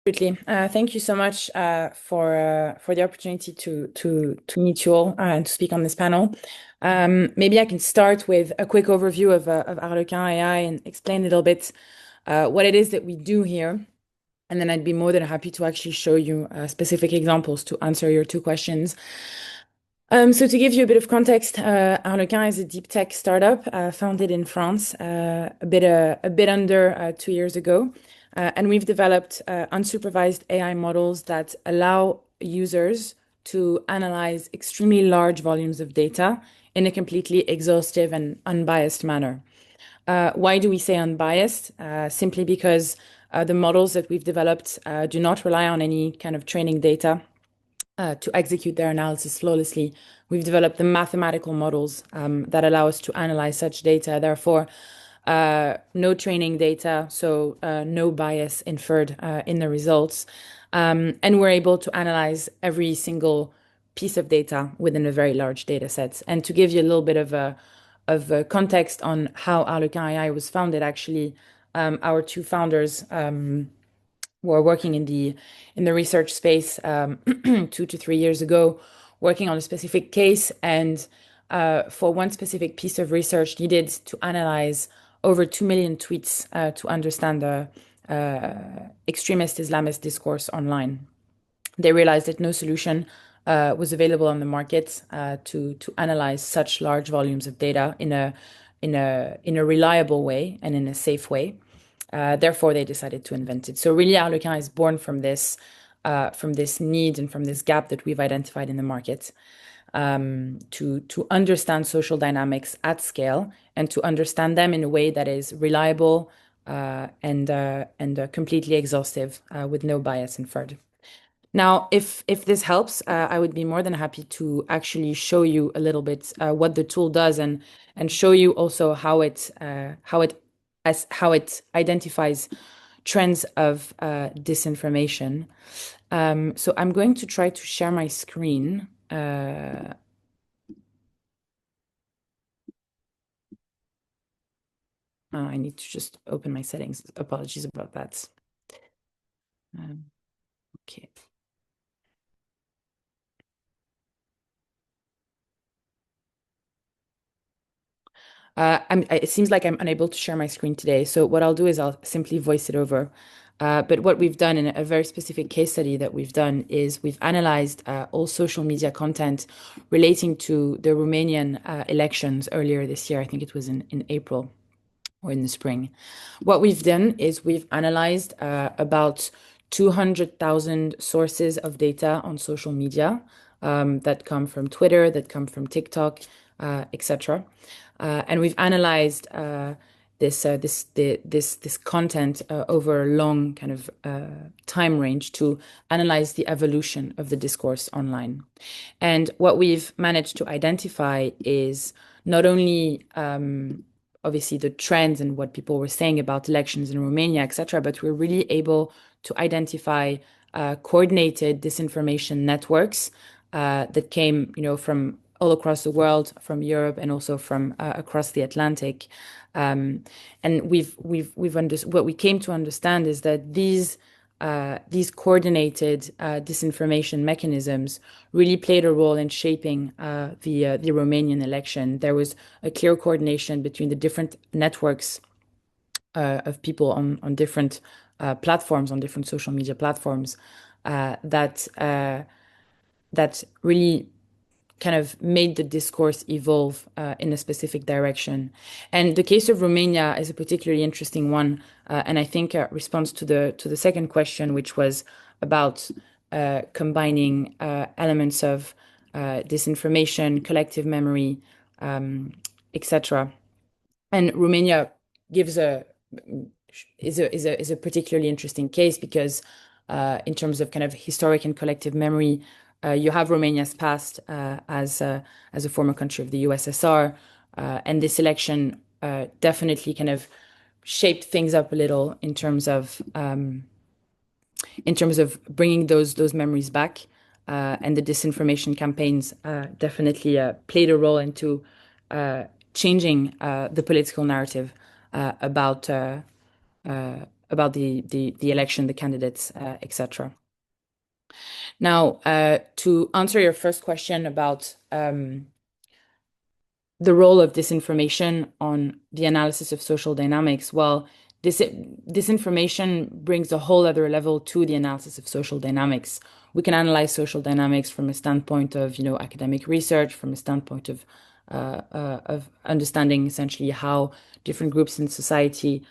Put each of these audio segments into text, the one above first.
Absolutely. Thank you so much for the opportunity to meet you all and to speak on this panel. Maybe I can start with a quick overview of Harlequin AI and explain a little bit what it is that we do here. And then I'd be more than happy to actually show you specific examples to answer your two questions. So to give you a bit of context, Harlequin is a deep tech startup founded in France a bit under 2 years ago. And we've developed unsupervised AI models that allow users to analyze extremely large volumes of data in a completely exhaustive and unbiased manner. Why do we say unbiased? Simply because the models that we've developed do not rely on any kind of training data to execute their analysis flawlessly. We've developed the mathematical models that allow us to analyze such data. Therefore, no training data, so no bias inferred in the results. And we're able to analyze every single piece of data within a very large data set. And to give you a little bit of context on how Harlequin AI was founded, actually, our two founders were working in the research space 2 to 3 years ago, working on a specific case, and for one specific piece of research, needed to analyze over 2 million tweets to understand the extremist Islamist discourse online. They realized that no solution was available on the market to analyze such large volumes of data in a reliable way and in a safe way. Therefore, they decided to invent it. So really, Harlequin is born from this need and from this gap that we've identified in the market to understand social dynamics at scale and to understand them in a way that is reliable and completely exhaustive with no bias inferred. Now, if this helps, I would be more than happy to actually show you a little bit what the tool does and show you also how it identifies trends of disinformation. So I'm going to try to share my screen. I need to just open my settings. Apologies about that. Okay. It seems like I'm unable to share my screen today. So what I'll do is I'll simply voice it over. But what we've done in a very specific case study that we've done is we've analyzed all social media content relating to the Romanian elections earlier this year. I think it was in April or in the spring. What we've done is we've analyzed about 200,000 sources of data on social media that come from Twitter, that come from TikTok, etc. And we've analyzed this content over a long kind of time range to analyze the evolution of the discourse online. And what we've managed to identify is not only obviously the trends and what people were saying about elections in Romania, etc., but we're really able to identify coordinated disinformation networks that came, from all across the world, from Europe, and also from across the Atlantic. And what we came to understand is that these coordinated disinformation mechanisms really played a role in shaping the Romanian election. There was a clear coordination between the different networks of people on different platforms, on different social media platforms, that really kind of made the discourse evolve in a specific direction. And the case of Romania is a particularly interesting one, and I think responds to the second question, which was about combining elements of disinformation, collective memory, etc. And Romania gives is a particularly interesting case because in terms of kind of historic and collective memory, you have Romania's past as a former country of the USSR, and this election definitely kind of shaped things up a little in terms of bringing those memories back, and the disinformation campaigns definitely played a role into changing the political narrative about about the election, the candidates, etc. Now, to answer your first question about the role of disinformation on the analysis of social dynamics, well, disinformation brings a whole other level to the analysis of social dynamics. We can analyze social dynamics from a standpoint of, academic research, from a standpoint of understanding essentially how different groups in society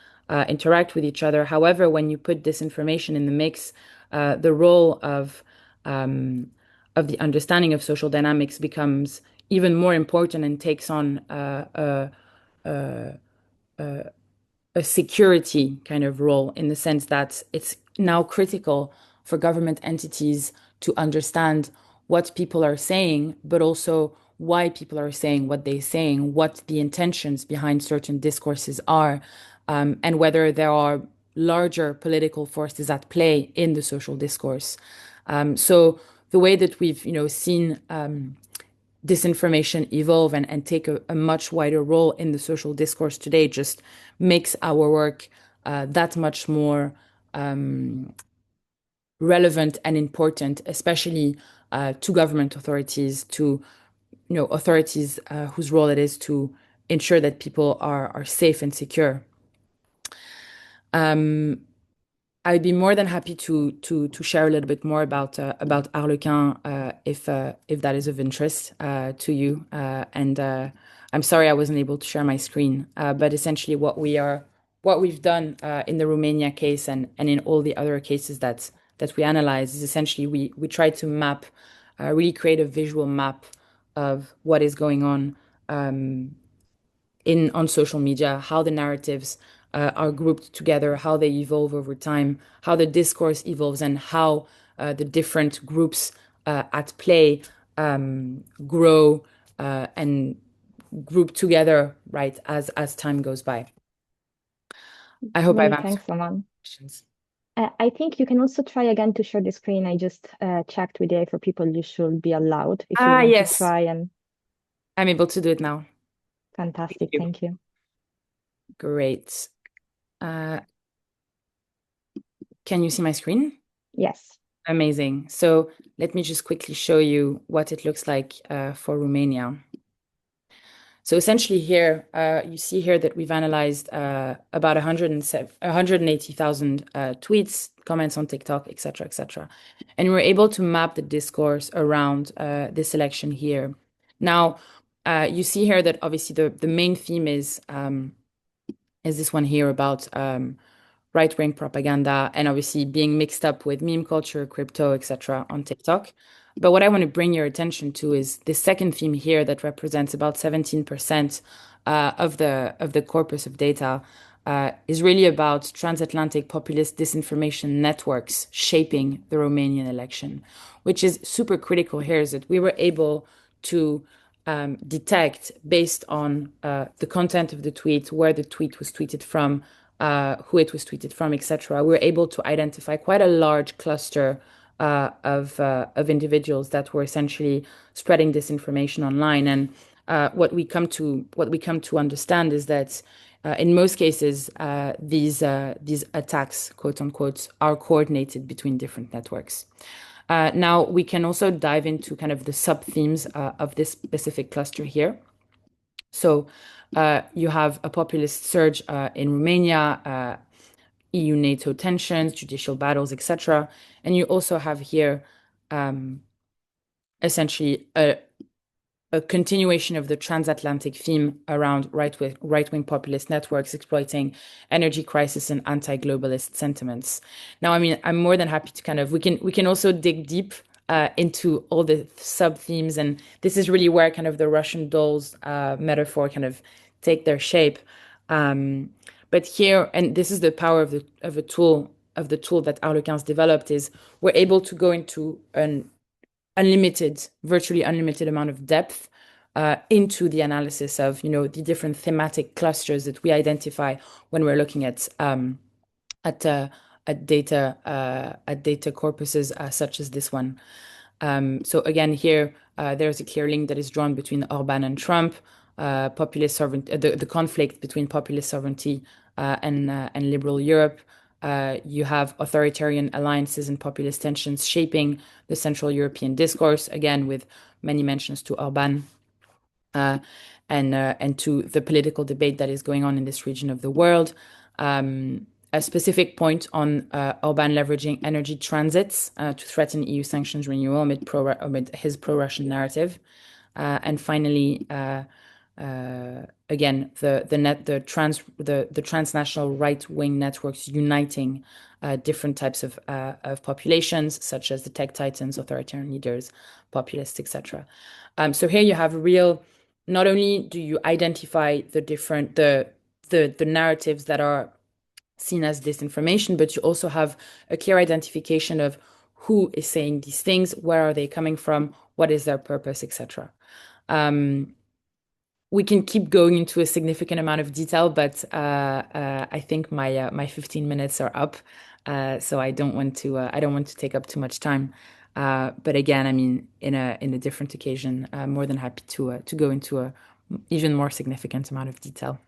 interact with each other. However, when you put disinformation in the mix, the role of the understanding of social dynamics becomes even more important and takes on a security kind of role in the sense that it's now critical for government entities to understand what people are saying, but also why people are saying what they're saying, what the intentions behind certain discourses are, and whether there are larger political forces at play in the social discourse. So the way that we've, seen disinformation evolve and take a much wider role in the social discourse today just makes our work that much more relevant and important, especially to government authorities, to authorities whose role it is to ensure that people are safe and secure. I'd be more than happy to share a little bit more about Harlequin if that is of interest to you. And I'm sorry I wasn't able to share my screen, but essentially what we've done in the Romania case and in all the other cases that we analyze is essentially we try to map, really create a visual map of what is going on on social media, how the narratives are grouped together, how they evolve over time, how the discourse evolves, and how the different groups at play grow and group together, right, as time goes by. I hope I've Many answered thanks, Roman. questions. I think you can also try again to share the screen. I just checked with AI4People. You should be allowed if you Ah, want to yes, try. And I'm able to do it now. Thank fantastic. you. Thank you. Great. Uh, can you see my screen? Yes. Amazing. So let me just quickly show you what it looks like for Romania. So essentially here, you see here that we've analyzed about 180,000 tweets, comments on TikTok, et cetera, et cetera. And we're able to map the discourse around this election here. Now, you see here that obviously the main theme is this one here about right-wing propaganda and obviously being mixed up with meme culture, crypto, etc. on TikTok. But what I want to bring your attention to is the second theme here that represents about 17% of the corpus of data is really about transatlantic populist disinformation networks shaping the Romanian election, which is super critical here is that we were able to detect based on the content of the tweet, where the tweet was tweeted from, who it was tweeted from, etc. We were able to identify quite a large cluster of individuals that were essentially spreading disinformation online. And what we come to understand is that in most cases these attacks, quote unquote, are coordinated between different networks. Now, we can also dive into kind of the sub-themes of this specific cluster here. So you have a populist surge in Romania, EU-NATO tensions, judicial battles, etc. And you also have here essentially a continuation of the transatlantic theme around right-wing populist networks exploiting energy crisis and anti-globalist sentiments. Now, I mean, I'm more than happy to kind of we can also dig deep into all the sub-themes, and this is really where kind of the Russian dolls metaphor kind of take their shape. But here, and this is the power of a tool of the tool that Harlequin's developed, is we're able to go into an virtually unlimited amount of depth into the analysis of, the different thematic clusters that we identify when we're looking at uh, at data corpuses such as this one. So again, here there's a clear link that is drawn between Orban and Trump, populist sovereignty, the conflict between populist sovereignty and liberal Europe. You have authoritarian alliances and populist tensions shaping the Central European discourse, again, with many mentions to Orban uh, and to the political debate that is going on in this region of the world. A specific point on Orban leveraging energy transits to threaten EU sanctions renewal amid his pro-Russian narrative. And finally, again, the transnational right-wing networks uniting different types of populations, such as the tech titans, authoritarian leaders, populists, etc. So here you have a real. Not only do you identify the narratives that are seen as disinformation, but you also have a clear identification of who is saying these things, where are they coming from, what is their purpose, etc. We can keep going into a significant amount of detail, but I think my 15 minutes are up, so I don't want to take up too much time. But again, I mean, in a different occasion, more than happy to go into a even more significant amount of detail.